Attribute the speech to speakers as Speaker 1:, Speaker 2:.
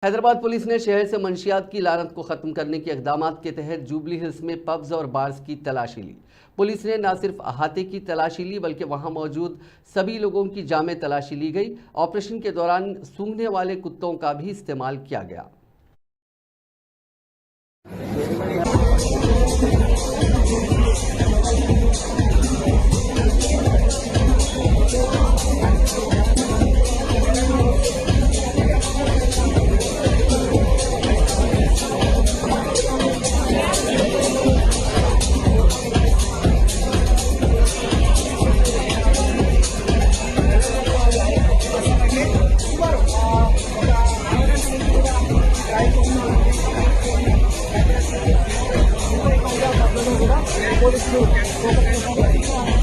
Speaker 1: Hyderabad police ने शहर से मंशियात की लानत को खत्म करने के इकदाम के तहत जुबली हिल्स में पब्स और बार्स की तलाशी ली। पुलिस ने न सिर्फ अहाते की तलाशी ली बल्कि वहां मौजूद सभी लोगों की जामे तलाशी ली गई। ऑपरेशन के दौरान सूंघने वाले कुत्तों का भी इस्तेमाल किया गया।
Speaker 2: Polisi